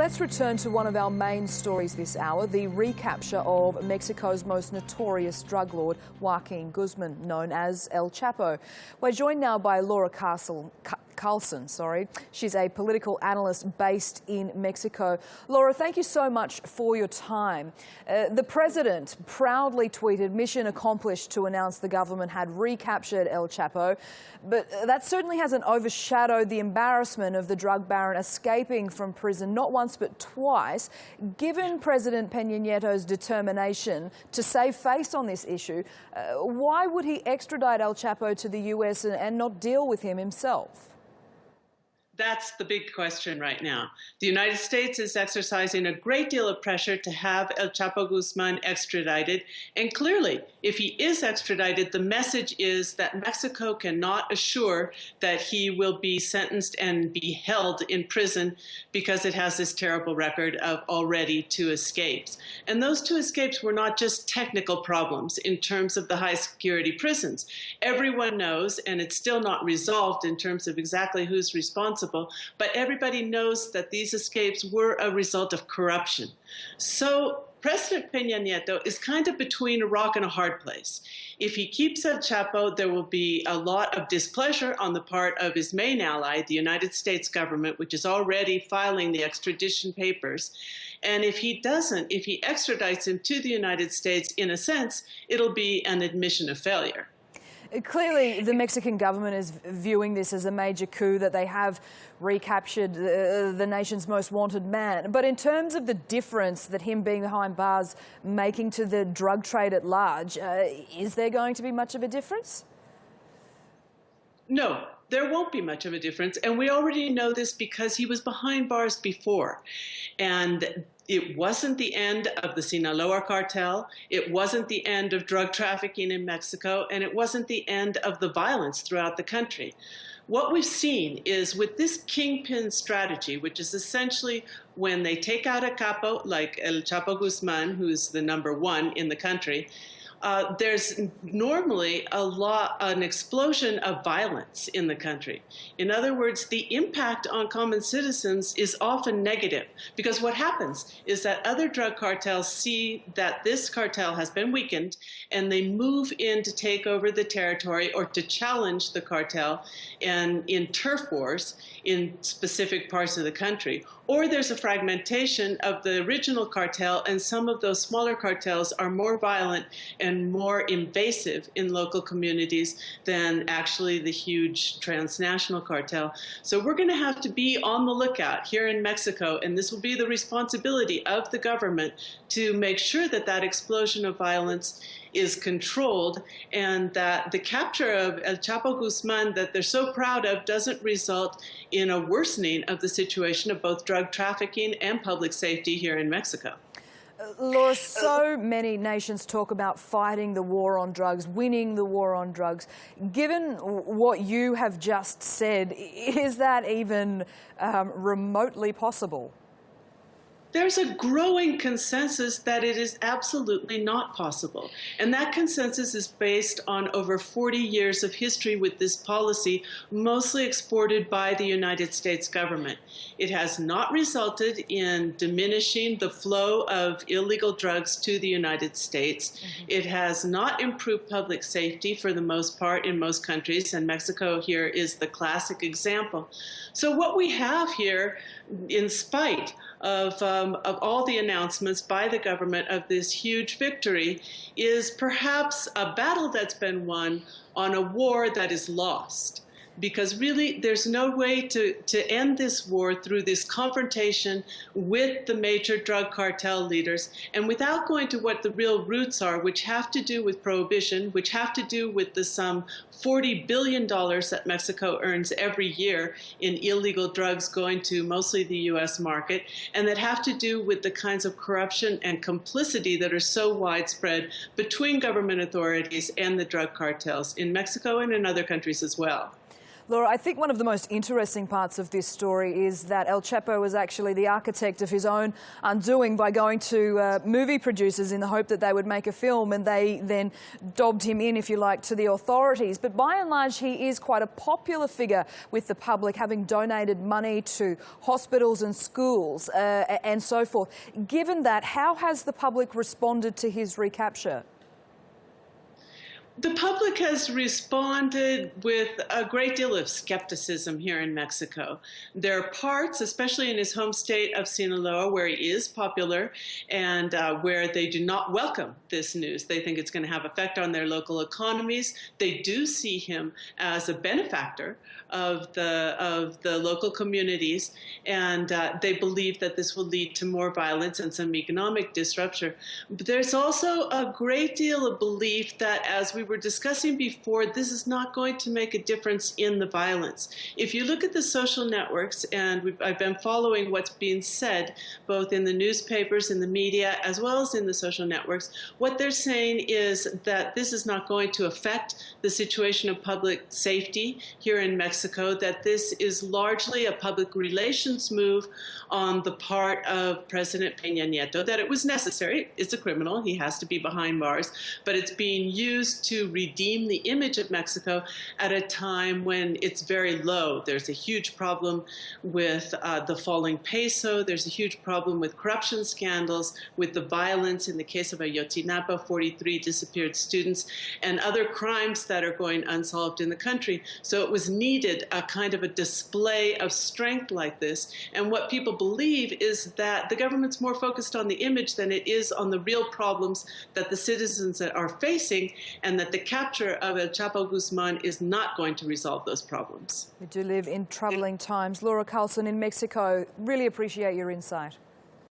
Let's return to one of our main stories this hour, the recapture of Mexico's most notorious drug lord, Joaquin Guzman, known as El Chapo. We're joined now by Laura Carlsen. She's a political analyst based in Mexico. Laura, thank you so much for your time. The president proudly tweeted, "Mission accomplished," to announce the government had recaptured El Chapo. But that certainly hasn't overshadowed the embarrassment of the drug baron escaping from prison not once but twice. Given President Peña Nieto's determination to save face on this issue, why would he extradite El Chapo to the US and not deal with him himself? That's the big question right now. The United States is exercising a great deal of pressure to have El Chapo Guzman extradited. And clearly, if he is extradited, the message is that Mexico cannot assure that he will be sentenced and be held in prison because it has this terrible record of already 2 escapes. And those 2 escapes were not just technical problems in terms of the high security prisons. Everyone knows, and it's still not resolved in terms of exactly who's responsible, but everybody knows that these escapes were a result of corruption. So President Peña Nieto is kind of between a rock and a hard place. If he keeps El Chapo, there will be a lot of displeasure on the part of his main ally, the United States government, which is already filing the extradition papers. And if he doesn't, if he extradites him to the United States, in a sense, it'll be an admission of failure. Clearly, the Mexican government is viewing this as a major coup, that they have recaptured the nation's most wanted man. But in terms of the difference that him being behind bars making to the drug trade at large, is there going to be much of a difference? No, there won't be much of a difference. And we already know this because he was behind bars before. And it wasn't the end of the Sinaloa cartel, it wasn't the end of drug trafficking in Mexico, and it wasn't the end of the violence throughout the country. What we've seen is with this kingpin strategy, which is essentially when they take out a capo like El Chapo Guzman, who's the #1 in the country, there's normally an explosion of violence in the country. In other words, the impact on common citizens is often negative, because what happens is that other drug cartels see that this cartel has been weakened and they move in to take over the territory or to challenge the cartel and in turf wars in specific parts of the country. Or there's a fragmentation of the original cartel, and some of those smaller cartels are more violent and more invasive in local communities than actually the huge transnational cartel. So we're going to have to be on the lookout here in Mexico, and this will be the responsibility of the government to make sure that that explosion of violence is controlled, and that the capture of El Chapo Guzman that they're so proud of doesn't result in a worsening of the situation of both drug trafficking and public safety here in Mexico. Laura, so many nations talk about fighting the war on drugs, winning the war on drugs. Given what you have just said, is that even remotely possible? There's a growing consensus that it is absolutely not possible. And that consensus is based on over 40 years of history with this policy, mostly exported by the United States government. It has not resulted in diminishing the flow of illegal drugs to the United States. It has not improved public safety for the most part in most countries, and Mexico here is the classic example. So what we have here, in spite of all the announcements by the government of this huge victory, is perhaps a battle that's been won on a war that is lost. Because really, there's no way to end this war through this confrontation with the major drug cartel leaders, and without going to what the real roots are, which have to do with prohibition, which have to do with the some $40 billion that Mexico earns every year in illegal drugs going to mostly the U.S. market, and that have to do with the kinds of corruption and complicity that are so widespread between government authorities and the drug cartels in Mexico and in other countries as well. Laura, I think one of the most interesting parts of this story is that El Chapo was actually the architect of his own undoing by going to movie producers in the hope that they would make a film, and they then dobbed him in, if you like, to the authorities. But by and large, he is quite a popular figure with the public, having donated money to hospitals and schools and so forth. Given that, how has the public responded to his recapture? The public has responded with a great deal of skepticism here in Mexico. There are parts, especially in his home state of Sinaloa, where he is popular and where they do not welcome this news. They think it's going to have effect on their local economies. They do see him as a benefactor of the local communities, and they believe that this will lead to more violence and some economic disruption. But there's also a great deal of belief that, as we were discussing before, this is not going to make a difference in the violence. If you look at the social networks, and I've been following what's being said both in the newspapers, in the media, as well as in the social networks, what they're saying is that this is not going to affect the situation of public safety here in Mexico, that this is largely a public relations move on the part of President Peña Nieto, that it was necessary. It's a criminal. He has to be behind bars, but it's being used to redeem the image of Mexico at a time when it's very low. There's a huge problem with the falling peso. There's a huge problem with corruption scandals, with the violence in the case of Ayotzinapa, 43 disappeared students, and other crimes that are going unsolved in the country. So it was needed a kind of a display of strength like this. And what people believe is that the government's more focused on the image than it is on the real problems that the citizens are facing, and that the capture of El Chapo Guzman is not going to resolve those problems. We do live in troubling times. Laura Carlsen in Mexico, really appreciate your insight.